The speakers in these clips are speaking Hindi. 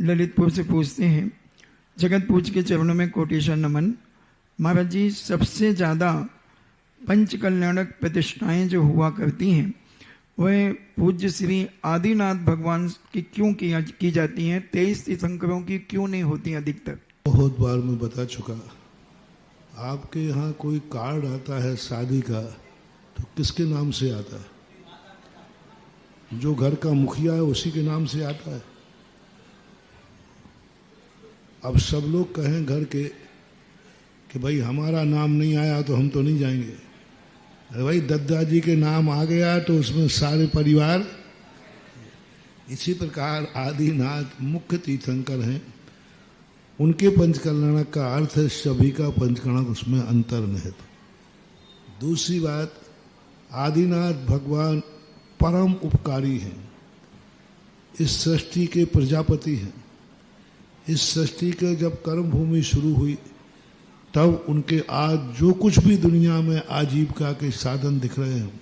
ललितपुर से पूछते हैं, जगत पूज के चरणों में कोटेश्वर नमन। महाराज जी, सबसे ज़्यादा पंच कल्याणक प्रतिष्ठाएं जो हुआ करती हैं वह पूज्य श्री आदिनाथ भगवान की क्यों की जाती हैं? 23 तीर्थंकरों की क्यों नहीं होती अधिकतर? बहुत बार मैं बता चुका। आपके यहाँ कोई कार्ड आता है शादी का तो किसके नाम से आता है? जो घर का मुखिया है उसी के नाम से आता है। अब सब लोग कहें घर के कि भाई हमारा नाम नहीं आया तो हम तो नहीं जाएंगे। अरे भाई दादाजी के नाम आ गया तो उसमें सारे परिवार। इसी प्रकार आदिनाथ मुख्य तीर्थंकर हैं, उनके पंचकल्याणक का अर्थ है सभी का पंचकल्याणक, उसमें अंतर्निहित। दूसरी बात, आदिनाथ भगवान परम उपकारी हैं, इस सृष्टि के प्रजापति हैं। इस सृष्टि के जब कर्म भूमि शुरू हुई तब उनके आज जो कुछ भी दुनिया में आजीविका के साधन दिख रहे हैं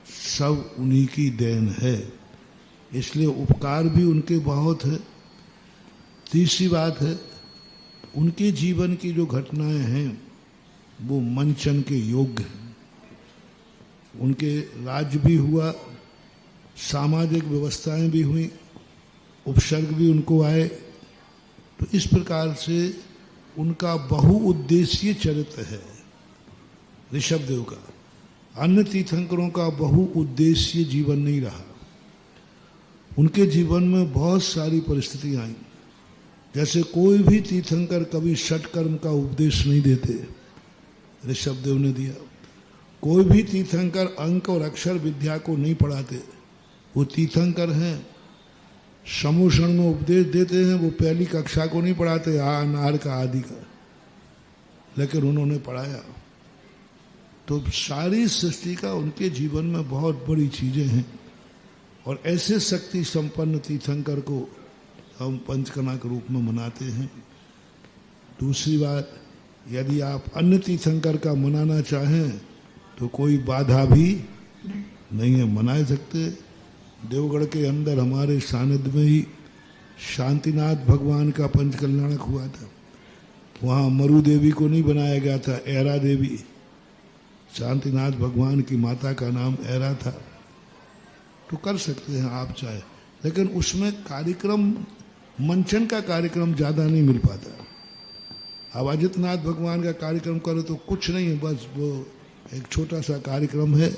सब उन्हीं की देन है, इसलिए उपकार भी उनके बहुत है। तीसरी बात है, उनके जीवन की जो घटनाएं हैं वो मंचन के योग्य हैं। उनके राज्य भी हुआ, सामाजिक व्यवस्थाएं भी हुई, उपसर्ग भी उनको आए। तो इस प्रकार से उनका बहुउद्देशीय चरित्र है ऋषभ देव का। अन्य तीर्थंकरों का बहुउद्देशीय जीवन नहीं रहा। उनके जीवन में बहुत सारी परिस्थितियां आई। जैसे कोई भी तीर्थंकर कभी षटकर्म का उपदेश नहीं देते, ऋषभ देव ने दिया। कोई भी तीर्थंकर अंक और अक्षर विद्या को नहीं पढ़ाते, वो तीर्थंकर हैं। समूषण में उपदेश देते हैं, वो पहली कक्षा को नहीं पढ़ाते, नार का आदि का, लेकिन उन्होंने पढ़ाया। तो सारी सृष्टि का उनके जीवन में बहुत बड़ी चीजें हैं और ऐसे शक्ति संपन्न तीर्थंकर को हम पंचकना के रूप में मनाते हैं। दूसरी बात, यदि आप अन्य तीर्थंकर का मनाना चाहें तो कोई बाधा भी नहीं है, मना सकते। देवगढ़ के अंदर हमारे सानिध्य में ही शांतिनाथ भगवान का पंचकल्याणक हुआ था। वहाँ मरु देवी को नहीं बनाया गया था, ऐरा देवी। शांतिनाथ भगवान की माता का नाम ऐरा था। तो कर सकते हैं आप चाहे, लेकिन उसमें कार्यक्रम, मंचन का कार्यक्रम ज़्यादा नहीं मिल पाता। अब अजितनाथ भगवान का कार्यक्रम करो तो कुछ नहीं है, बस वो एक छोटा सा कार्यक्रम है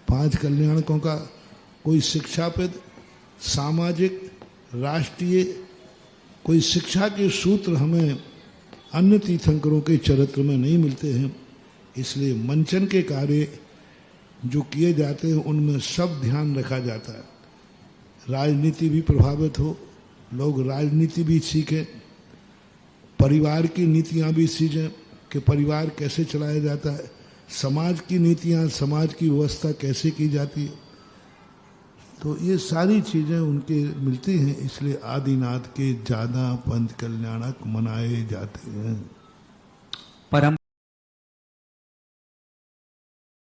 5 कल्याणकों का। कोई शिक्षाविद, सामाजिक, राष्ट्रीय कोई शिक्षा के सूत्र हमें अन्य तीर्थंकरों के चरित्र में नहीं मिलते हैं। इसलिए मंचन के कार्य जो किए जाते हैं उनमें सब ध्यान रखा जाता है। राजनीति भी प्रभावित हो, लोग राजनीति भी सीखें, परिवार की नीतियां भी सीखें कि परिवार कैसे चलाया जाता है, समाज की नीतियां, समाज की व्यवस्था कैसे की जाती है। तो ये सारी चीज़ें उनके मिलती हैं, इसलिए आदिनाथ के ज़्यादा पंच कल्याणक मनाए जाते हैं। परम